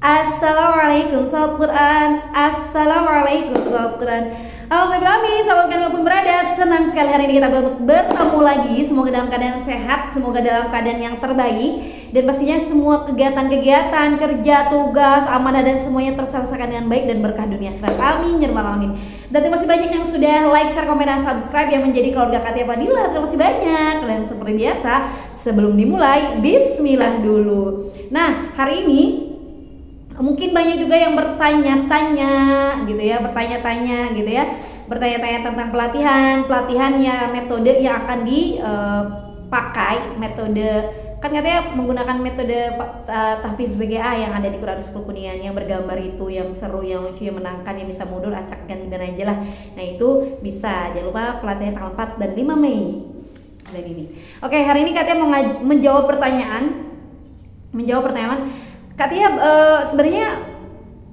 Assalamualaikum sahabat Quran. Assalamualaikum sahabat Quran. Alhamdulillah, sahabat Quran maupun berada, senang sekali hari ini kita bertemu lagi. Semoga dalam keadaan sehat, semoga dalam keadaan yang terbaik, dan pastinya semua kegiatan-kegiatan, kerja, tugas, amanah dan semuanya terselesaikan dengan baik dan berkah dunia akhirat. Amin ya rabbal alamin. Dan terima kasih banyak yang sudah like, share, komen, dan subscribe yang menjadi keluarga Katia Fadila. Terima kasih banyak. Dan seperti biasa, sebelum dimulai, bismillah dulu. Nah, hari ini mungkin banyak juga yang bertanya-tanya gitu ya, bertanya-tanya tentang pelatihan ya, metode yang akan dipakai, metode kan katanya menggunakan metode tahfiz BGA yang ada di Quran School Kuningan, yang bergambar itu, yang seru, yang lucu, yang menangkan, yang bisa mundur, acak dan aja lah. Nah itu bisa, jangan lupa pelatihan tanggal 4 dan 5 Mei ada ini. Oke, hari ini katanya mau menjawab pertanyaan. Katia, sebenarnya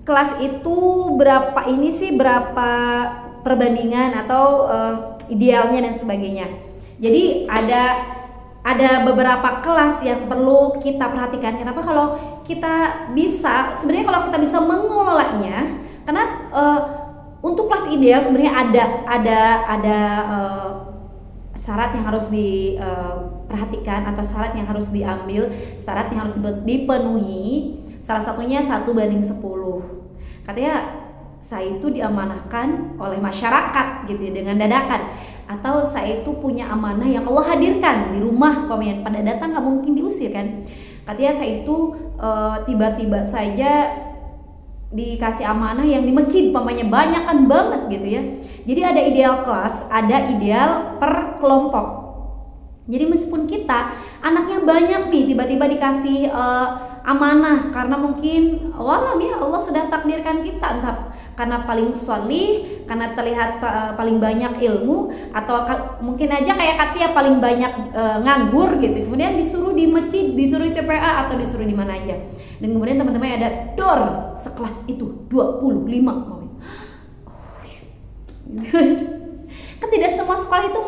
kelas itu berapa perbandingan atau idealnya dan sebagainya. Jadi ada beberapa kelas yang perlu kita perhatikan. Kenapa? Kalau kita bisa, sebenarnya kalau kita bisa mengelolanya, karena untuk kelas ideal sebenarnya ada syarat yang harus diperhatikan atau syarat yang harus diambil, syarat yang harus dipenuhi. Salah satunya 1:10. Katanya saya itu diamanahkan oleh masyarakat gitu ya, dengan dadakan, atau saya itu punya amanah yang Allah hadirkan di rumah, pemain pada datang nggak mungkin diusir kan. Katanya saya itu tiba-tiba saja dikasih amanah yang di masjid, pamanya banyakan banget gitu ya. Jadi ada ideal kelas, ada ideal per kelompok. Jadi meskipun kita anaknya banyak nih, tiba-tiba dikasih amanah karena mungkin walam ya Allah sudah takdirkan kita, entah karena paling sholih, karena terlihat paling banyak ilmu, atau mungkin aja kayak Katia paling banyak nganggur gitu. Kemudian disuruh di masjid, disuruh di TPA, atau disuruh di mana aja. Dan kemudian teman-teman ada dor sekelas itu 25. Kan tidak semua sekolah itu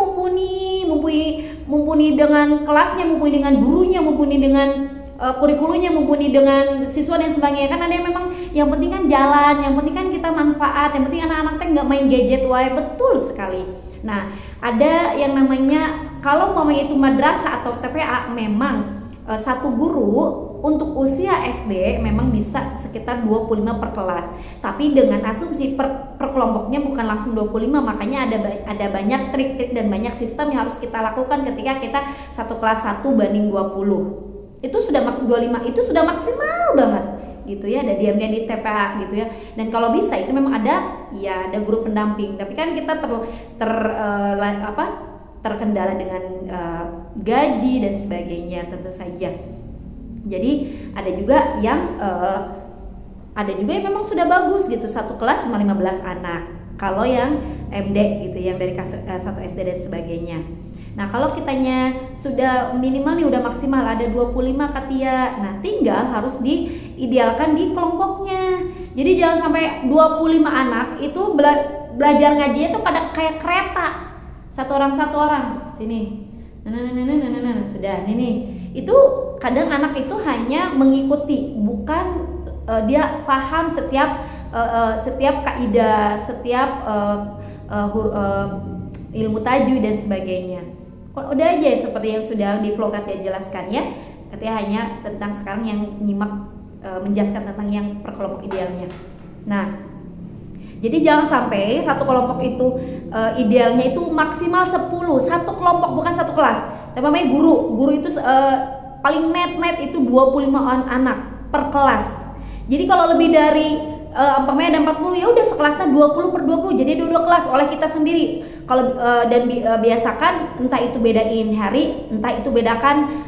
mumpuni dengan kelasnya, mumpuni dengan gurunya, mumpuni dengan kurikulumnya, mumpuni dengan siswa dan sebagainya. Kan ada yang memang yang penting kan jalan, yang penting kan kita manfaat, yang penting anak-anak teh nggak main gadget wae. Betul sekali. Nah, ada yang namanya, kalau umpamanya itu madrasah atau TPA, memang satu guru untuk usia SD memang bisa sekitar 25 per kelas, tapi dengan asumsi per kelompoknya bukan langsung 25. Makanya ada banyak trik-trik dan banyak sistem yang harus kita lakukan ketika kita satu kelas 1:20. Itu sudah 25, itu sudah maksimal banget gitu ya. Ada diamnya di TPA gitu ya. Dan kalau bisa itu memang ada guru pendamping, tapi kan kita terkendala dengan gaji dan sebagainya tentu saja. Jadi ada juga yang memang sudah bagus gitu, satu kelas cuma 15 anak. Kalau yang MD gitu, yang dari kelas 1 SD dan sebagainya. Nah, kalau kitanya sudah minimal nih, udah maksimal ada 25 Katia. Nah, tinggal harus diidealkan di kelompoknya. Jadi jangan sampai 25 anak itu belajar ngajinya itu pada kayak kereta. Satu orang sini. Nah, sudah ini. Itu kadang anak itu hanya mengikuti, bukan dia paham setiap kaidah, setiap ilmu tajwid dan sebagainya. Udah aja seperti yang sudah di vlog Katia jelaskan ya. Katia hanya tentang sekarang yang nyimak menjelaskan tentang yang per kelompok idealnya. Nah, jadi jangan sampai satu kelompok itu idealnya itu maksimal 10, satu kelompok, bukan satu kelas. Tapi namanya guru itu paling net itu 25 anak per kelas. Jadi kalau lebih dari umpamanya ada 40, ya udah sekelasnya 20/20, jadi 2 kelas oleh kita sendiri. Kalau dan biasakan entah itu bedain hari, entah itu bedakan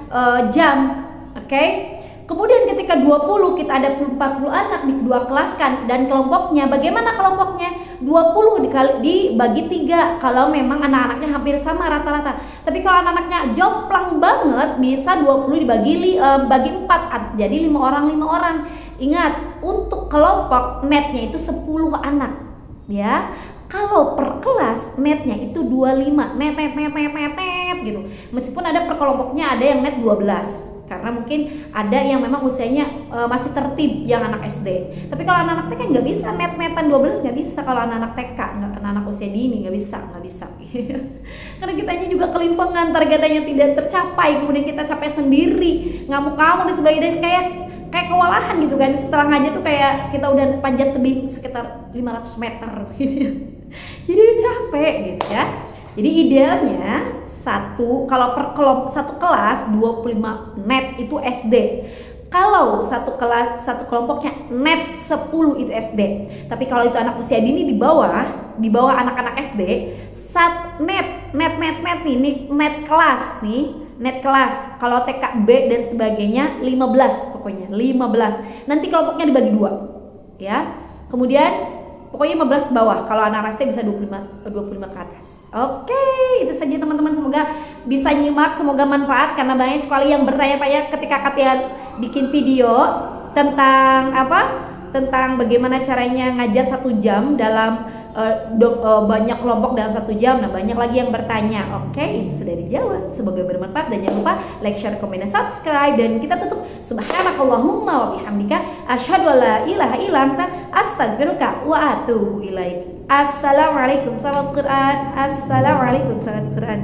jam. Oke? Kemudian ketika 20 kita ada 40 anak di kedua kelas kan, dan kelompoknya bagaimana kelompoknya? 20 dibagi 3 kalau memang anak-anaknya hampir sama rata-rata. Tapi kalau anak-anaknya jomplang banget, bisa 20 bagi 4, jadi 5 orang. Ingat, untuk kelompok netnya itu 10 anak ya. Kalau per kelas netnya itu 25, net gitu. Meskipun ada per kelompoknya ada yang net 12. karena mungkin ada yang memang usianya masih tertib yang anak SD. Tapi kalau anak-anak TK nggak bisa, net-netan 12 nggak bisa. Kalau anak-anak TK, anak-anak usia dini nggak bisa. Karena kitanya juga kelimpangan, targetnya tidak tercapai, kemudian kita capek sendiri, ngamuk-ngamuk di sebelah dan kayak kewalahan gitu kan. Setelah ngajar tuh kayak kita udah panjat tebing sekitar 500 meter gitu. Jadi capek gitu ya. Jadi idealnya satu kelas 25 net itu SD. Kalau satu kelompoknya net 10 itu SD. Tapi kalau itu anak usia dini di bawah anak-anak SD, net kelas nih, net kelas. Kalau TK B dan sebagainya 15 pokoknya, 15. Nanti kelompoknya dibagi 2. Ya. Kemudian pokoknya 15 ke bawah. Kalau anak SD bisa 25 ke atas. Oke, itu saja teman-teman, semoga bisa nyimak, semoga manfaat karena banyak sekali yang bertanya-tanya ketika kalian bikin video tentang tentang bagaimana caranya ngajar 1 jam dalam banyak kelompok dalam 1 jam. Nah, banyak lagi yang bertanya. Oke, itu sudah dijawab. Semoga bermanfaat dan jangan lupa like, share, komen, dan subscribe. Dan kita tutup subhanakallahumma wa bihamdika asyhadu alla ilaha illa anta astaghfiruka wa atubu ilaik. Assalamualaikum sahabat Quran. Assalamualaikum sahabat Quran.